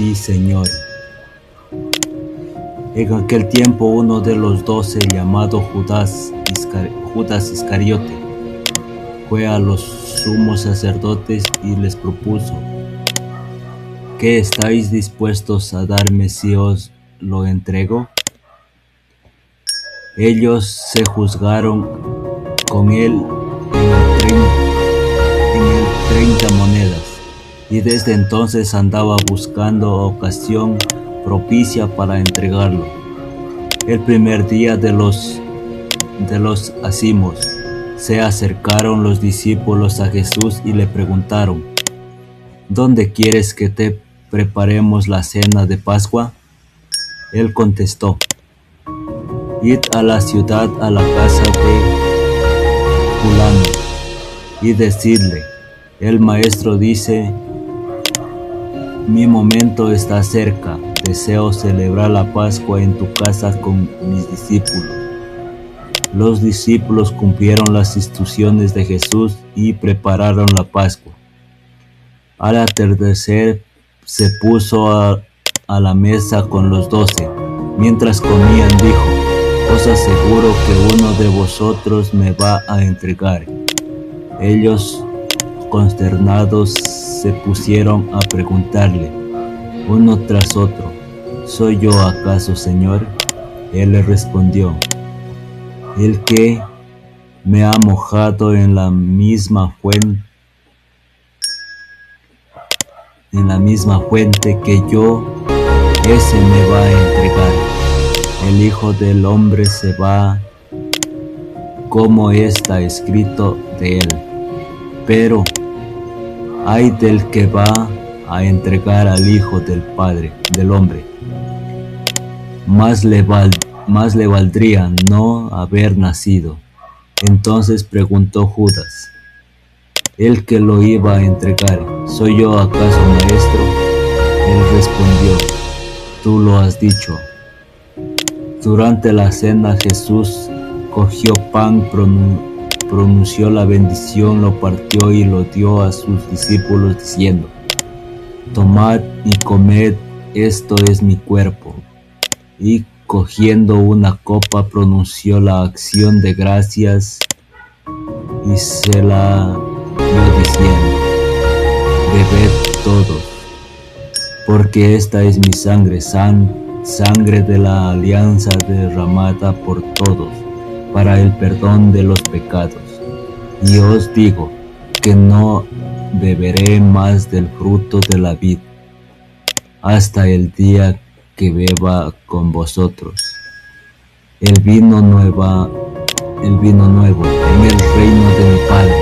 ti, Señor. En aquel tiempo uno de los 12, llamado Judas Iscariote, fue a los sumos sacerdotes y les propuso: ¿qué estáis dispuestos a darme si os lo entrego? Ellos se juzgaron con él en el 30 monedas, y desde entonces andaba buscando ocasión propicia para entregarlo. El primer día de los acimos, se acercaron los discípulos a Jesús y le preguntaron: ¿dónde quieres que te preparemos la cena de Pascua? Él contestó: id a la ciudad, a la casa de fulano, y decidle: el maestro dice, mi momento está cerca, deseo celebrar la Pascua en tu casa con mis discípulos. Los discípulos cumplieron las instrucciones de Jesús y prepararon la Pascua. Al atardecer se puso a la mesa con los 12. Mientras comían dijo: os aseguro que uno de vosotros me va a entregar. Ellos, consternados, se pusieron a preguntarle uno tras otro: ¿soy yo acaso, Señor? Él les respondió: el que me ha mojado en la misma fuente que yo, ese me va a entregar. El Hijo del Hombre se va como está escrito de él. Pero ay del que va a entregar al Hijo del Hombre. Más le valdría no haber nacido. Entonces preguntó Judas, el que lo iba a entregar: ¿soy yo acaso, maestro? Él respondió: tú lo has dicho. Durante la cena Jesús cogió pan, pronunció la bendición, lo partió y lo dio a sus discípulos diciendo: tomad y comed, esto es mi cuerpo. Y cogiendo una copa pronunció la acción de gracias y se la dio diciendo: bebed todos, porque esta es mi sangre, sangre de la alianza derramada por todos para el perdón de los pecados. Y os digo que no beberé más del fruto de la vid hasta el día que beba con vosotros el vino nuevo en el reino de mi Padre.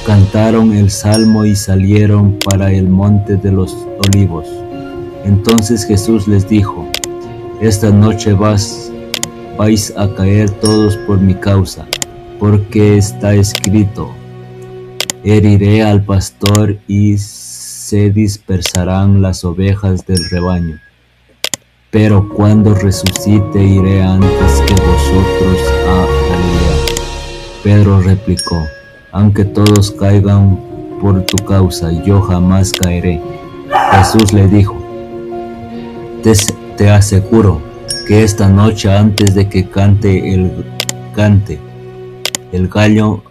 Cantaron el salmo y salieron para el monte de los olivos. Entonces Jesús les dijo: esta noche vais a caer todos por mi causa, porque está escrito: heriré al pastor y se dispersarán las ovejas del rebaño. Pero cuando resucite iré antes que vosotros a Galilea. Pedro replicó: aunque todos caigan por tu causa, yo jamás caeré. Jesús le dijo: te aseguro que esta noche, antes de que cante el gallo,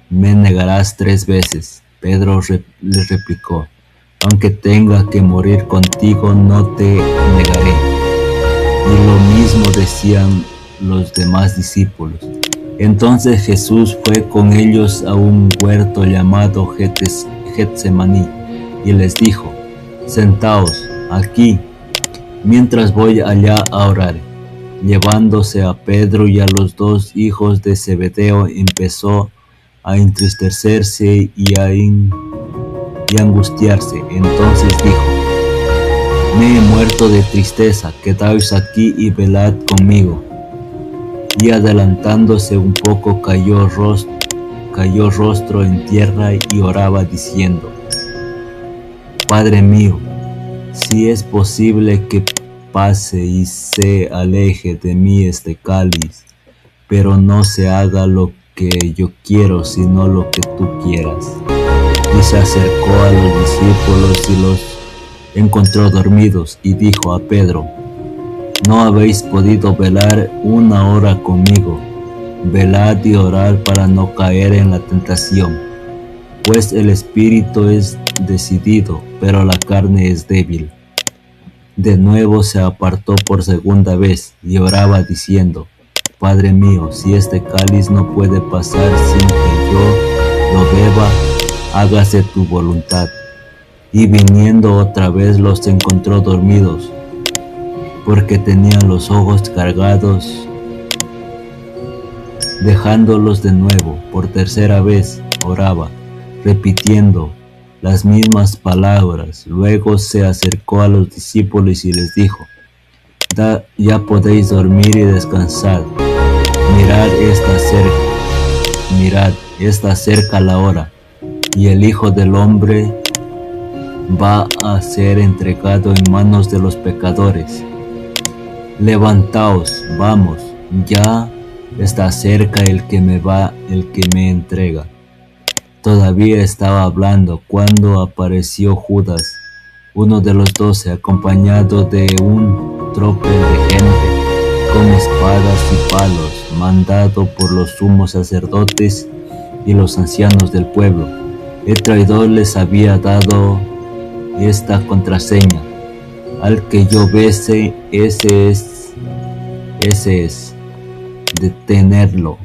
me negarás 3 veces. Pedro le replicó: aunque tenga que morir contigo, no te negaré. Y lo mismo decían los demás discípulos. Entonces Jesús fue con ellos a un huerto llamado Getsemaní y les dijo: sentaos aquí, mientras voy allá a orar. Llevándose a Pedro y a los 2 hijos de Zebedeo, empezó a entristecerse y a angustiarse. Entonces dijo: me he muerto de tristeza, quedaos aquí y velad conmigo. Y adelantándose un poco, cayó rostro en tierra y oraba diciendo: Padre mío, si es posible que pase y se aleje de mí este cáliz, pero no se haga lo que yo quiero, sino lo que tú quieras. Y se acercó a los discípulos encontró dormidos y dijo a Pedro: ¿No habéis podido velar una hora conmigo? Velad y orad para no caer en la tentación, pues el espíritu es decidido, pero la carne es débil. De nuevo se apartó por segunda vez y oraba diciendo: Padre mío, si este cáliz no puede pasar sin que yo lo beba, hágase tu voluntad. Y viniendo otra vez los encontró dormidos, porque tenían los ojos cargados. Dejándolos de nuevo, por tercera vez oraba, repitiendo las mismas palabras. Luego se acercó a los discípulos y les dijo: Ya podéis dormir y descansar. Mirad, está cerca la hora, y el Hijo del Hombre va a ser entregado en manos de los pecadores. Levantaos, vamos, ya está cerca el que me entrega. Todavía estaba hablando cuando apareció Judas, uno de los 12, acompañado de un tropel de gente, con espadas y palos, mandado por los sumos sacerdotes y los ancianos del pueblo. El traidor les había dado esta contraseña: al que yo bese, ese es, detenerlo.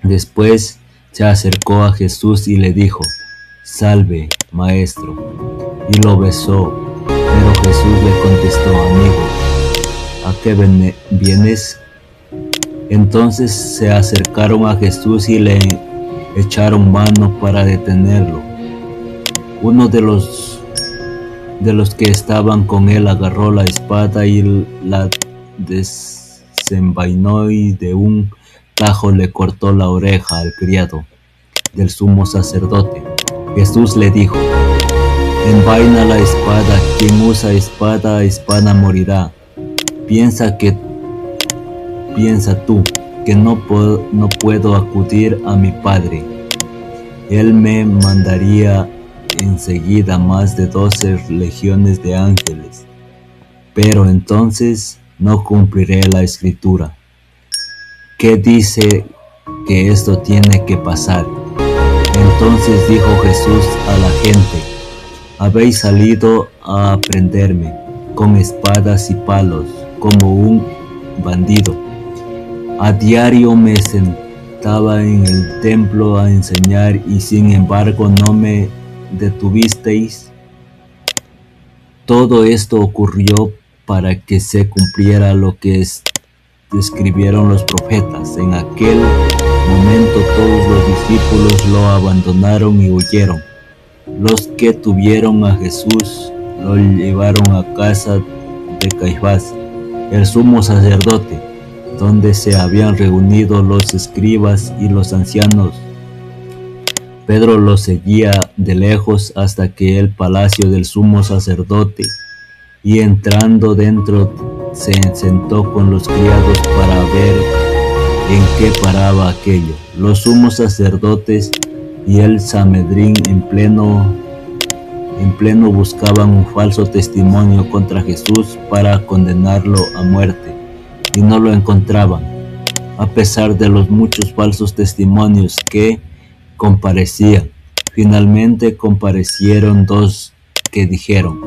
Después se acercó a Jesús y le dijo: Salve, maestro, y lo besó. Pero Jesús le contestó: Amigo, ¿a qué vienes? Entonces se acercaron a Jesús y le echaron mano para detenerlo. Uno de los que estaban con él agarró la espada y la desenvainó, y de un tajo le cortó la oreja al criado del sumo sacerdote. Jesús le dijo: Envaina la espada, quien usa espada morirá. Piensa tú que no puedo acudir a mi Padre. Él me mandaría enseguida más de 12 legiones de ángeles. Pero entonces no cumpliré la escritura. ¿Qué dice que esto tiene que pasar? Entonces dijo Jesús a la gente: Habéis salido a prenderme con espadas y palos, como un bandido. A diario me sentaba en el templo a enseñar, y sin embargo no me detuvisteis. Todo esto ocurrió para que se cumpliera lo que escribieron los profetas. En aquel momento todos los discípulos lo abandonaron y huyeron. Los que tuvieron a Jesús lo llevaron a casa de Caifás, el sumo sacerdote, donde se habían reunido los escribas y los ancianos. Pedro lo seguía de lejos hasta que el palacio del sumo sacerdote, y entrando dentro se sentó con los criados para ver en qué paraba aquello. Los sumos sacerdotes y el Sanedrín en pleno buscaban un falso testimonio contra Jesús para condenarlo a muerte, y no lo encontraban, a pesar de los muchos falsos testimonios que comparecían. Finalmente comparecieron 2 que dijeron: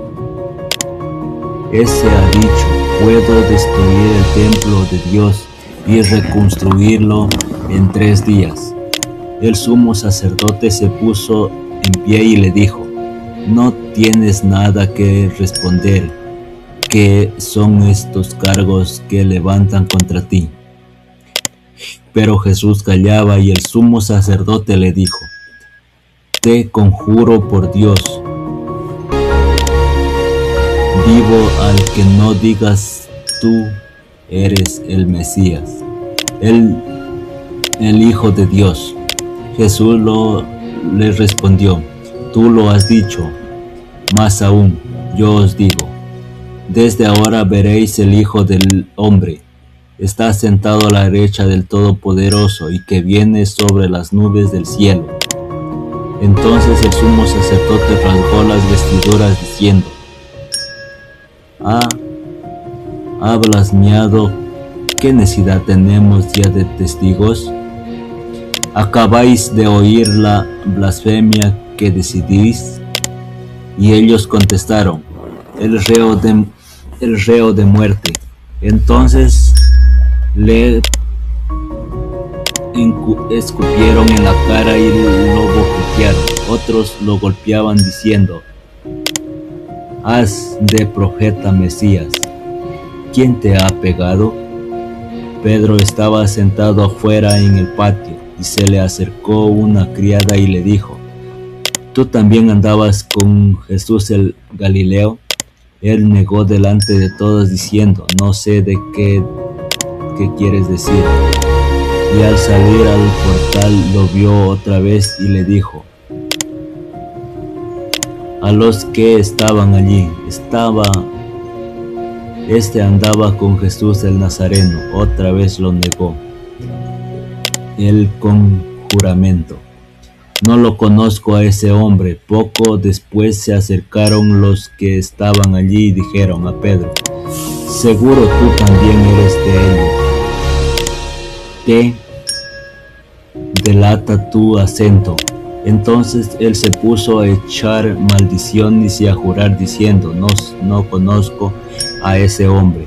Ese ha dicho: puedo destruir el templo de Dios y reconstruirlo en 3 días. El sumo sacerdote se puso en pie y le dijo: No tienes nada que responder. ¿Qué son estos cargos que levantan contra ti? Pero Jesús callaba, y el sumo sacerdote le dijo: Te conjuro por Dios vivo, al que no digas tú eres el Mesías, el Hijo de Dios. Jesús le respondió: Tú lo has dicho. Más aún, yo os digo, desde ahora veréis el Hijo del Hombre está sentado a la derecha del Todopoderoso, y que viene sobre las nubes del cielo. Entonces el sumo sacerdote rasgó las vestiduras diciendo: ha blasfemado. ¿Qué necesidad tenemos ya de testigos? ¿Acabáis de oír la blasfemia que decidís? Y ellos contestaron: el reo de muerte. Entonces le escupieron en la cara y lo bofetearon. Otros lo golpeaban diciendo: haz de profeta Mesías. ¿Quién te ha pegado? Pedro estaba sentado afuera en el patio y se le acercó una criada y le dijo: ¿tú también andabas con Jesús el Galileo? Él negó delante de todos diciendo: no sé de qué quieres decir. Y al salir al portal lo vio otra vez y le dijo a los que estaban allí: Este andaba con Jesús el Nazareno. Otra vez lo negó él con juramento: no lo conozco a ese hombre. Poco después se acercaron los que estaban allí y dijeron a Pedro: seguro tú también eres de ellos. Te delata tu acento. Entonces él se puso a echar maldiciones y a jurar diciendo: no conozco a ese hombre.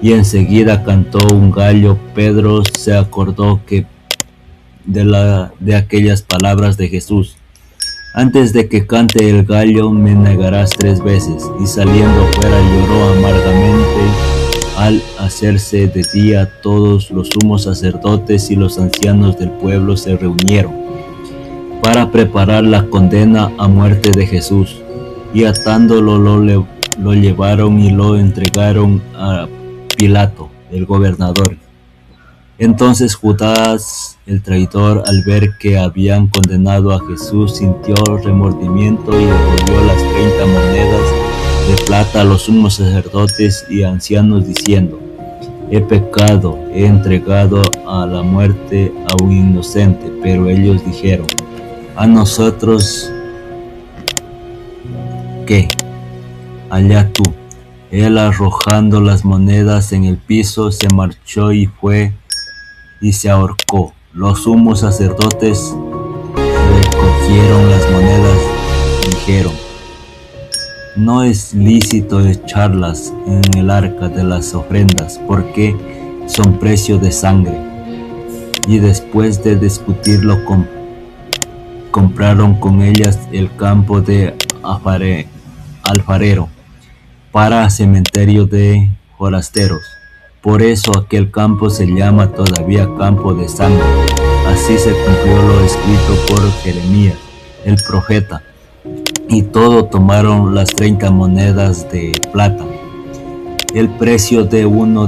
Y enseguida cantó un gallo. Pedro se acordó de aquellas palabras de Jesús: antes de que cante el gallo me negarás 3 veces. Y saliendo fuera lloró amargamente. Al hacerse de día, todos los sumos sacerdotes y los ancianos del pueblo se reunieron para preparar la condena a muerte de Jesús, y atándolo lo llevaron y lo entregaron a Pilato, el gobernador. Entonces Judas, el traidor, al ver que habían condenado a Jesús, sintió remordimiento y devolvió las 30 monedas de plata a los sumos sacerdotes y ancianos, diciendo: he pecado, he entregado a la muerte a un inocente. Pero ellos dijeron: ¿a nosotros qué? Allá tú. Él, arrojando las monedas en el piso, se marchó y fue y se ahorcó. Los sumos sacerdotes recogieron las monedas y dijeron: no es lícito echarlas en el arca de las ofrendas, porque son precio de sangre. Y después de discutirlo, compraron con ellas el campo de alfarero para cementerio de forasteros. Por eso aquel campo se llama todavía campo de sangre. Así se cumplió lo escrito por Jeremías, el profeta. Y todo tomaron las 30 monedas de plata, el precio de uno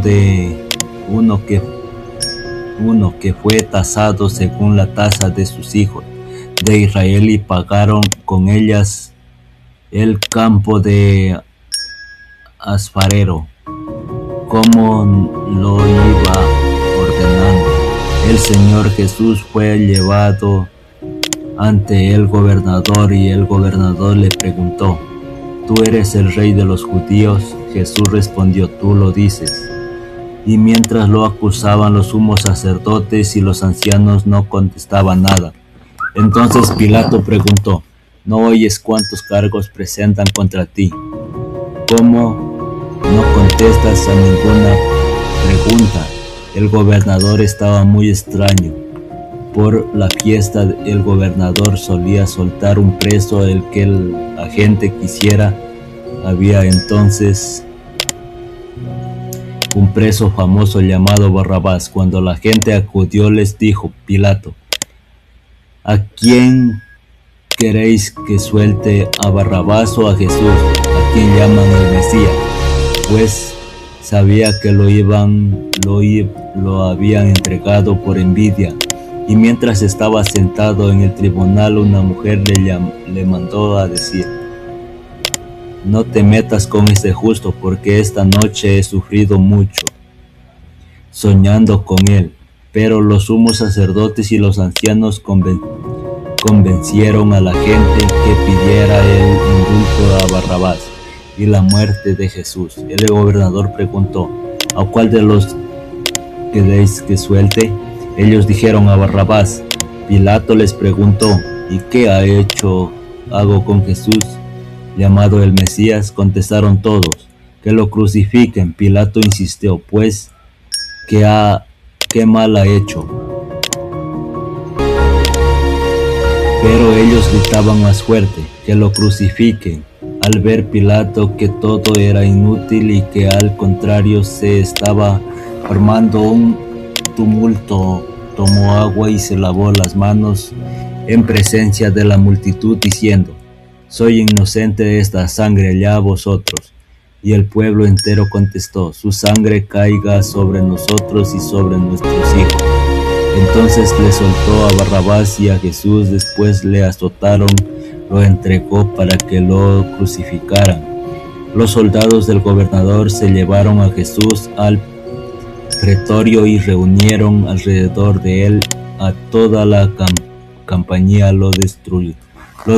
que fue tasado según la tasa de sus hijos de Israel, y pagaron con ellas el campo de alfarero, como lo iba ordenando. El Señor Jesús fue llevado ante el gobernador, y el gobernador le preguntó: ¿tú eres el rey de los judíos? Jesús respondió: tú lo dices. Y mientras lo acusaban, los sumos sacerdotes y los ancianos no contestaban nada. Entonces Pilato preguntó: ¿no oyes cuántos cargos presentan contra ti? ¿Cómo no contestas a ninguna pregunta? El gobernador estaba muy extraño. Por la fiesta, el gobernador solía soltar un preso el que la gente quisiera. Había entonces un preso famoso llamado Barrabás. Cuando la gente acudió, les dijo Pilato: ¿a quién queréis que suelte, a Barrabás o a Jesús, a quien llaman el Mesías? Pues sabía que lo habían entregado por envidia. Y mientras estaba sentado en el tribunal, una mujer le mandó a decir: no te metas con este justo, porque esta noche he sufrido mucho soñando con él. Pero los sumos sacerdotes y los ancianos convencieron a la gente que pidiera el indulto a Barrabás. y la muerte de Jesús. El gobernador preguntó: ¿a cuál de los queréis que suelte? Ellos dijeron: a Barrabás. Pilato les preguntó: ¿y qué hago con Jesús, llamado el Mesías? Contestaron todos: que lo crucifiquen. Pilato insistió: pues, ¿qué mal ha hecho? Pero ellos gritaban más fuerte: que lo crucifiquen. Al ver Pilato que todo era inútil y que al contrario se estaba formando un tumulto, tomó agua y se lavó las manos en presencia de la multitud, diciendo: soy inocente de esta sangre, allá vosotros. Y el pueblo entero contestó: su sangre caiga sobre nosotros y sobre nuestros hijos. Entonces le soltó a Barrabás, y a Jesús, después le azotaron, lo entregó para que lo crucificaran. Los soldados del gobernador se llevaron a Jesús al pretorio y reunieron alrededor de él a toda la compañía. Lo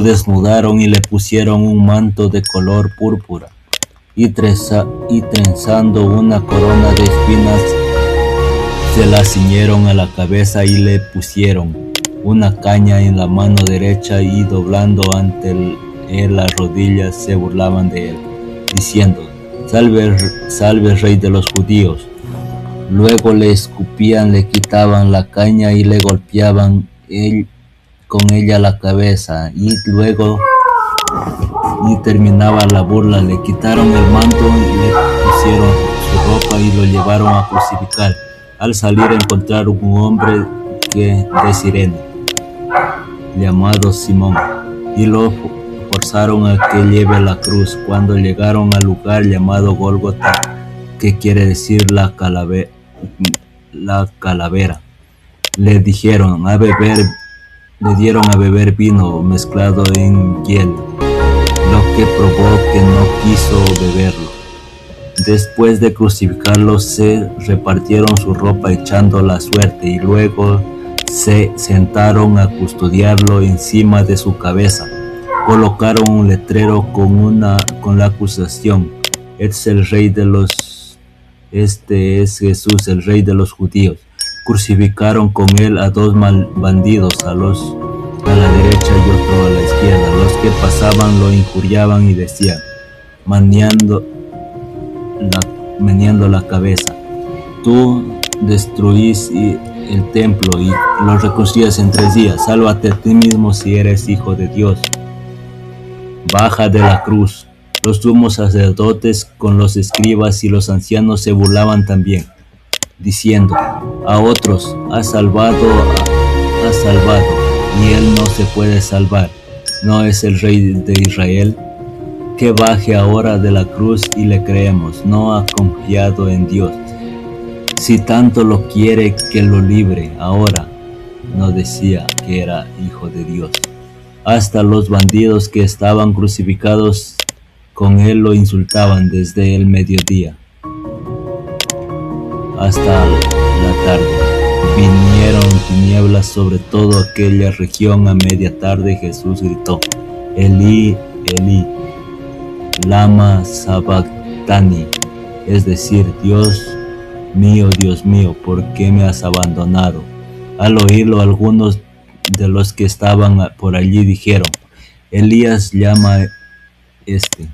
desnudaron y le pusieron un manto de color púrpura, y trenzando una corona de espinas se la ciñeron a la cabeza, y le pusieron una caña en la mano derecha, y doblando ante él las rodillas se burlaban de él, diciendo: salve Rey de los judíos. Luego le escupían, le quitaban la caña y le golpeaban con ella la cabeza, y luego terminaba la burla. Le quitaron el manto y le pusieron su ropa y lo llevaron a crucificar. Al salir encontraron un hombre de Cirene, llamado Simón, y lo forzaron a que lleve la cruz. Cuando llegaron al lugar llamado Gólgota, que quiere decir la calavera, le dieron a beber vino mezclado en hiel, lo que probó que no quiso beberlo. Después de crucificarlo, se repartieron su ropa echando la suerte, y luego se sentaron a custodiarlo. Encima de su cabeza colocaron un letrero con la acusación: este es Jesús, el Rey de los judíos. Crucificaron con él a dos bandidos, a la derecha y otro a la izquierda. Los que pasaban lo injuriaban y decían, meneando la cabeza: tú destruís el templo y lo reconstruyes en 3 días. Sálvate a ti mismo si eres hijo de Dios. Baja de la cruz. Los sumos sacerdotes con los escribas y los ancianos se burlaban también, diciendo: a otros ha salvado, y él no se puede salvar. ¿No es el Rey de Israel? Que baje ahora de la cruz y le creemos. No ha confiado en Dios. Si tanto lo quiere, que lo libre ahora. No decía que era hijo de Dios. Hasta los bandidos que estaban crucificados con él lo insultaban desde el mediodía hasta la tarde. Vinieron tinieblas sobre toda aquella región. A media tarde Jesús gritó: Elí, Elí, lama sabactani, es decir, Dios mío, ¿por qué me has abandonado? Al oírlo, algunos de los que estaban por allí dijeron: Elías llama a este.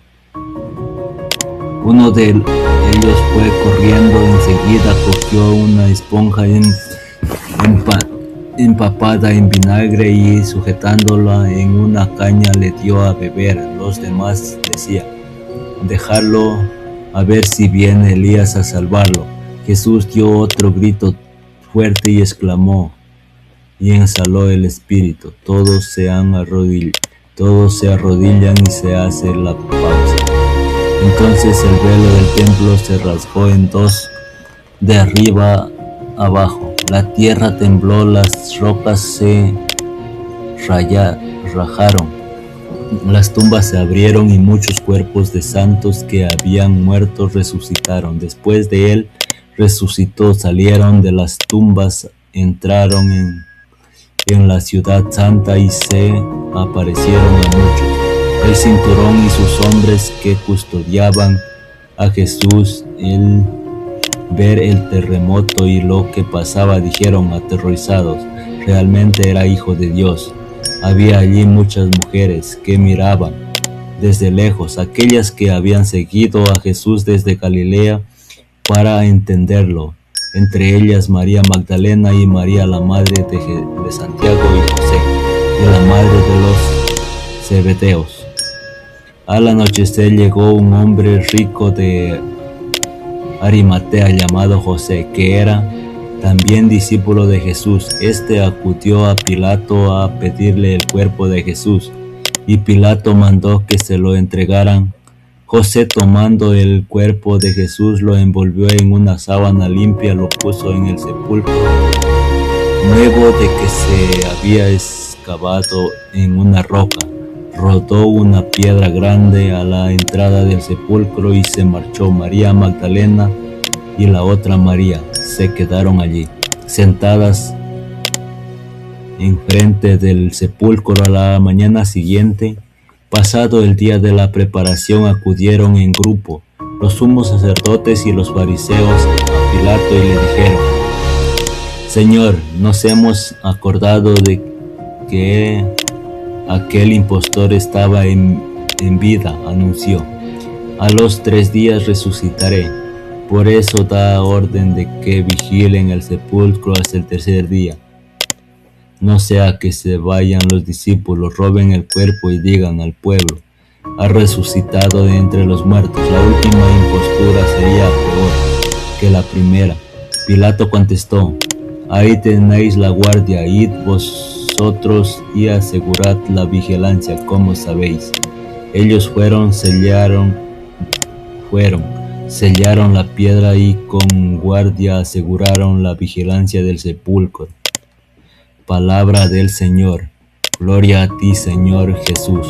Uno de ellos fue corriendo enseguida, cogió una esponja empapada en vinagre y sujetándola en una caña le dio a beber. Los demás decían: dejarlo a ver si viene Elías a salvarlo. Jesús dio otro grito fuerte y exclamó, y exhaló el espíritu. Todos se arrodillan y se hace la pausa. Entonces el velo del templo se rasgó en 2 de arriba abajo. La tierra tembló, las rocas se rajaron, las tumbas se abrieron y muchos cuerpos de santos que habían muerto resucitaron. Después de él resucitó, salieron de las tumbas, entraron en la ciudad santa y se aparecieron a muchos. el cinturón y sus hombres que custodiaban a Jesús. Al ver el terremoto y lo que pasaba, dijeron aterrorizados: realmente era hijo de Dios. Había allí muchas mujeres que miraban desde lejos, aquellas que habían seguido a Jesús desde Galilea para entenderlo, entre ellas María Magdalena y María, la madre de Santiago y José, y la madre de los Zebedeos. Al anochecer llegó un hombre rico de Arimatea llamado José, que era también discípulo de Jesús. Este acudió a Pilato a pedirle el cuerpo de Jesús, y Pilato mandó que se lo entregaran. José, tomando el cuerpo de Jesús, lo envolvió en una sábana limpia, lo puso en el sepulcro nuevo de que se había excavado en una roca. Rodó una piedra grande a la entrada del sepulcro y se marchó. María Magdalena y la otra María se quedaron allí, sentadas enfrente del sepulcro. A la mañana siguiente, pasado el día de la preparación, acudieron en grupo los sumos sacerdotes y los fariseos a Pilato y le dijeron: Señor, nos hemos acordado de que aquel impostor estaba en vida. Anunció: a los 3 días resucitaré. Por eso da orden de que vigilen el sepulcro hasta el 3er día. No sea que se vayan los discípulos, roben el cuerpo y digan al pueblo: ha resucitado de entre los muertos. La última impostura sería peor que la primera. Pilato contestó: ahí tenéis la guardia, id vosotros y asegurad la vigilancia, como sabéis. Ellos sellaron la piedra y con guardia aseguraron la vigilancia del sepulcro. Palabra del Señor. Gloria a ti, Señor Jesús.